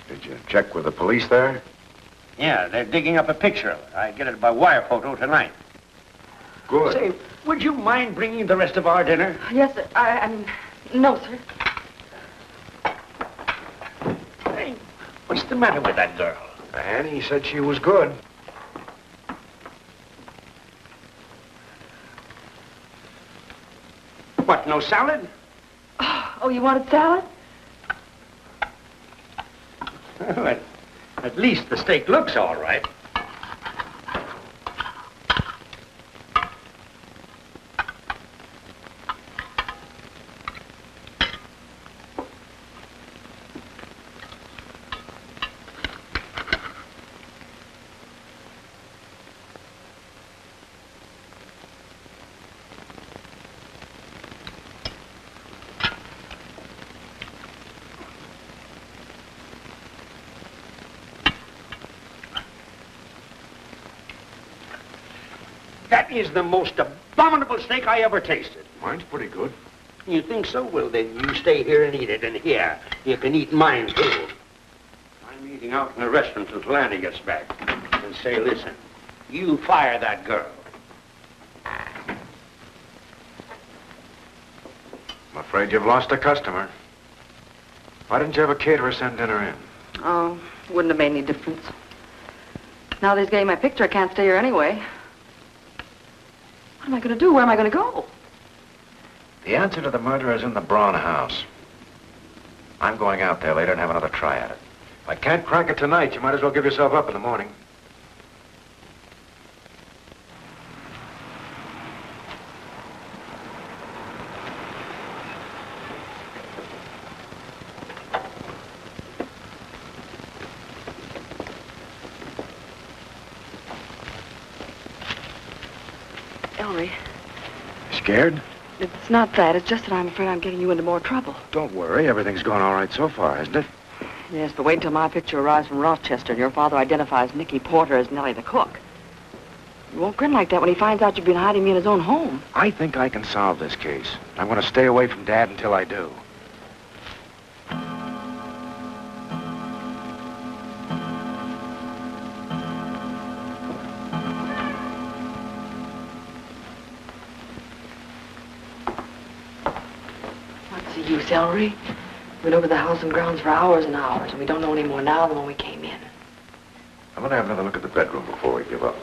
Did you check with the police there? Yeah, they're digging up a picture of her. I get it by wire photo tonight. Good. Say, would you mind bringing the rest of our dinner? Yes, sir. I mean, no, sir. Hey, what's the matter with that girl? Annie said she was good. What, no salad? Oh, you wanted salad? Well, at least the steak looks all right. That is the most abominable steak I ever tasted. Mine's pretty good. You think so? Well, then you stay here and eat it. And here, you can eat mine, too. I'm eating out in the restaurant until Annie gets back. And say, listen, you fire that girl. I'm afraid you've lost a customer. Why didn't you have a caterer send dinner in? Oh, wouldn't have made any difference. Now that he's getting my picture, I can't stay here anyway. What am I going to do? Where am I going to go? The answer to the murder is in the Braun house. I'm going out there later and have another try at it. If I can't crack it tonight, you might as well give yourself up in the morning. Ellery, Scared? it's not that. It's just that I'm afraid I'm getting you into more trouble. Don't worry. Everything's going all right so far, hasn't it? Yes, but wait until my picture arrives from Rochester and your father identifies Nicky Porter as Nellie the cook. He won't grin like that when he finds out you've been hiding me in his own home. I think I can solve this case. I'm going to stay away from Dad until I do. What's the use, Ellery? We went over the house and grounds for hours and hours, and we don't know any more now than when we came in. I'm going to have another look at the bedroom before we give up.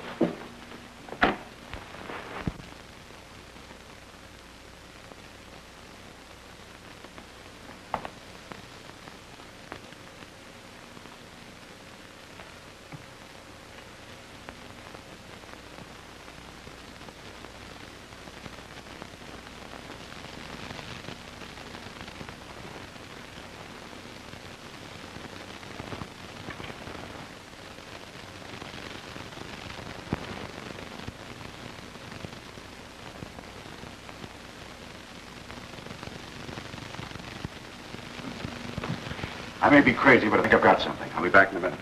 I may be crazy, but I think I've got something. I'll be back in a minute.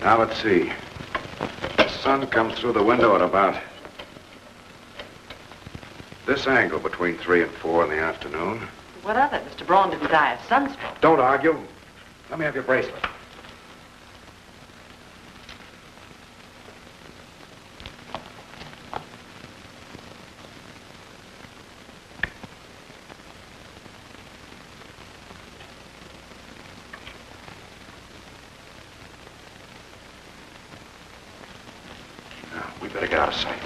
Now, let's see. The sun comes through the window at about this angle between 3 and 4 in the afternoon. What of it? Mr. Braun didn't die of sunstroke. Don't argue. Let me have your bracelet. We better get out of sight.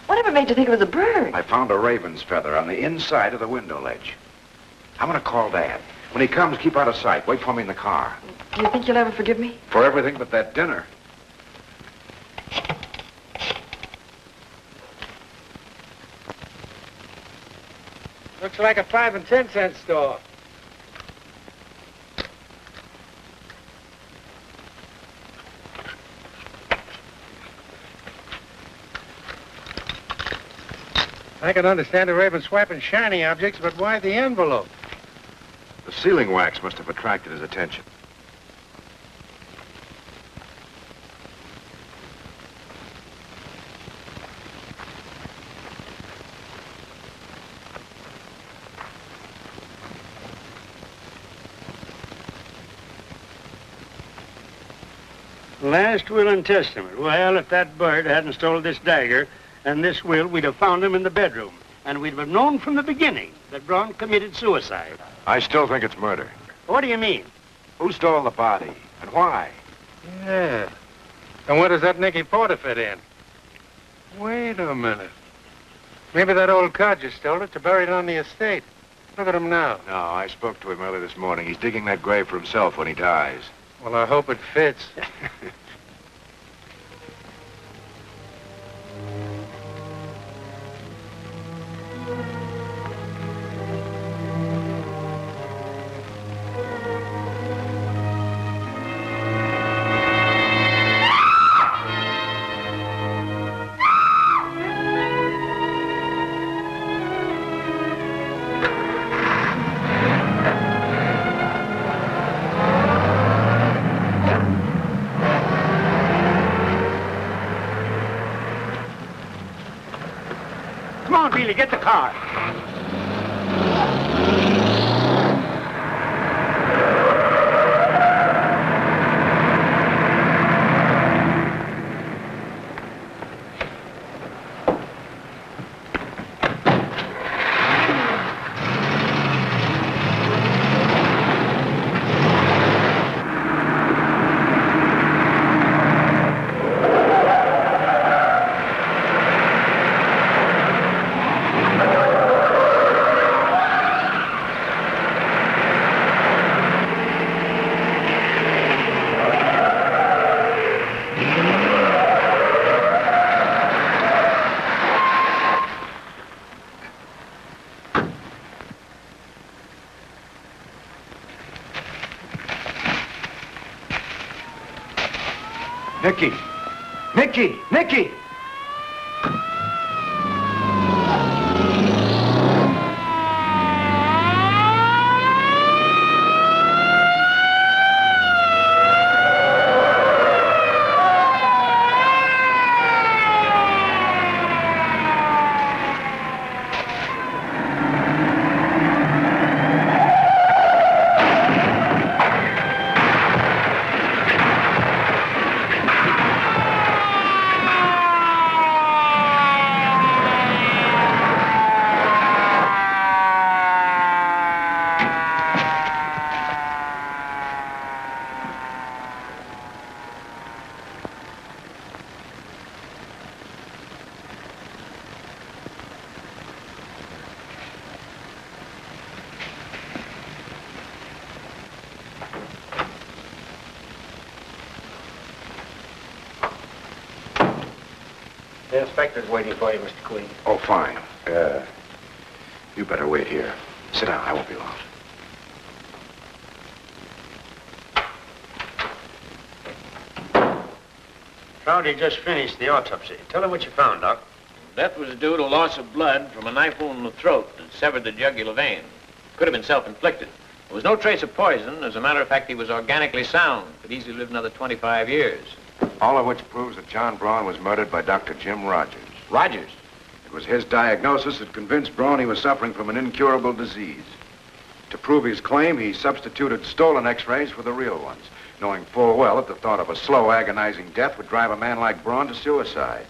Whatever made you think it was a bird? I found a raven's feather on the inside of the window ledge. I'm gonna call Dad. When he comes, keep out of sight. Wait for me in the car. Do you think you'll ever forgive me? For everything but that dinner. Looks like a 5 and 10 cent store. I can understand a raven swiping shiny objects, but why the envelope? The sealing wax must have attracted his attention. Last will and testament. Well, if that bird hadn't stolen this dagger and this will, we'd have found him in the bedroom. And we'd have known from the beginning that Braun committed suicide. I still think it's murder. What do you mean? Who stole the body? And why? Yeah. And where does that Nicky Porter fit in? Wait a minute. Maybe that old codger stole it to bury it on the estate. Look at him now. No, I spoke to him early this morning. He's digging that grave for himself when he dies. Well, I hope it fits. Come on, Beely, get the car. Nicky! Nicky! Nicky! The inspector's waiting for you, Mr. Queen. Oh, fine. You better wait here. Sit down. I won't be long. Trouty just finished the autopsy. Tell him what you found, Doc. Death was due to loss of blood from a knife wound in the throat that severed the jugular vein. Could have been self-inflicted. There was no trace of poison. As a matter of fact, he was organically sound. Could easily live another 25 years. All of which proves that John Braun was murdered by Dr. Jim Rogers. Rogers? It was his diagnosis that convinced Braun he was suffering from an incurable disease. To prove his claim, he substituted stolen x-rays for the real ones, knowing full well that the thought of a slow, agonizing death would drive a man like Braun to suicide.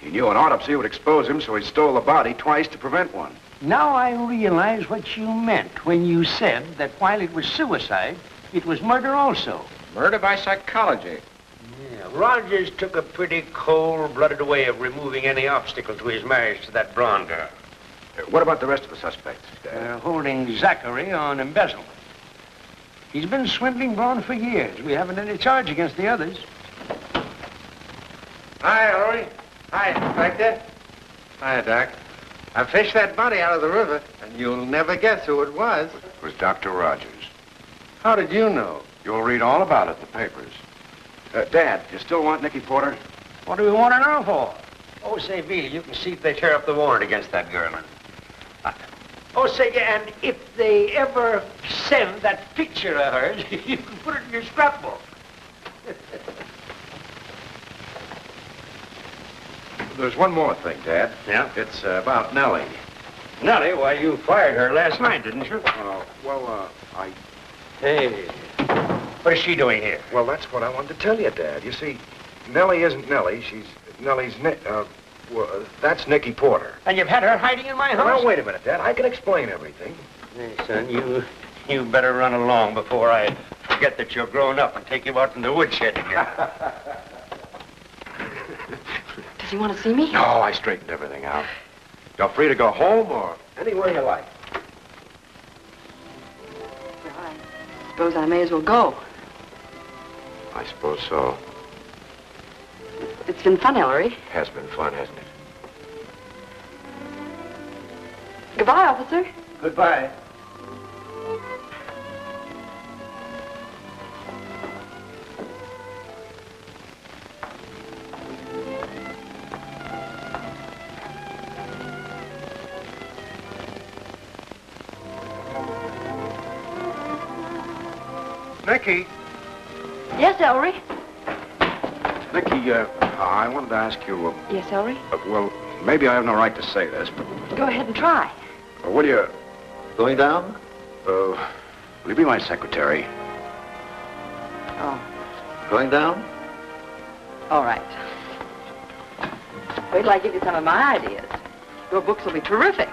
He knew an autopsy would expose him, so he stole the body twice to prevent one. Now I realize what you meant when you said that while it was suicide, it was murder also. Murder by psychology. Yeah, Rogers took a pretty cold-blooded way of removing any obstacle to his marriage to that Braun girl. What about the rest of the suspects? Holding Zachary on embezzlement. He's been swindling Braun for years. We haven't any charge against the others. Hi, Ellery. Hi, Inspector. Hi, Doc. I fished that body out of the river, and you'll never guess who it was. It was Dr. Rogers. How did you know? You'll read all about it in the papers. Dad, you still want Nicky Porter? What do we want to know for? Oh, say, Beale, you can see if they tear up the warrant against that girl. Oh, say, and if they ever send that picture of hers, you can put it in your scrapbook. There's one more thing, Dad. Yeah? It's about Nellie. Nellie, why, you fired her last night, didn't you? I... Hey, what is she doing here? Well, that's what I wanted to tell you, Dad. You see, Nellie isn't Nellie. She's Nellie's that's Nicky Porter. And you've had her hiding in my house? Well, now, wait a minute, Dad. I can explain everything. Hey, son, you better run along before I forget that you're grown up and take you out in the woodshed again. Does he want to see me? No, I straightened everything out. You're free to go home or anywhere you like. Well, I suppose I may as well go. I suppose so. It's been fun, Ellery. Has been fun, hasn't it? Goodbye, officer. Goodbye. Nicky. Yes, Ellery. Nicky, I wanted to ask you, Yes, Ellery? well, maybe I have no right to say this, but Go ahead and try. will you, Going down? will you be my secretary? Oh, Going down? all right. Wait till I give you some of my ideas. Your books will be terrific.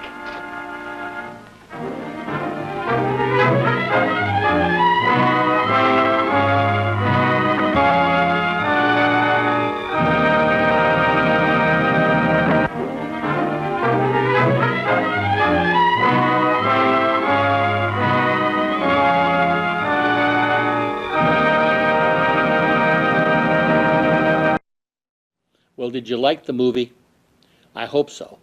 Well, did you like the movie? I hope so,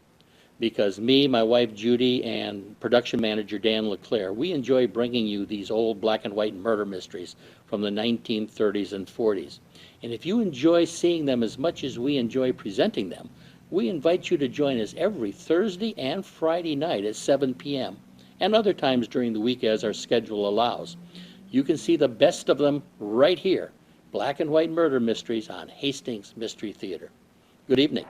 because me, my wife Judy, and production manager Dan LeClaire, we enjoy bringing you these old black and white murder mysteries from the 1930s and 40s. And if you enjoy seeing them as much as we enjoy presenting them, we invite you to join us every Thursday and Friday night at 7 p.m. and other times during the week as our schedule allows. You can see the best of them right here, Black and White Murder Mysteries on Hastings Mystery Theater. Good evening.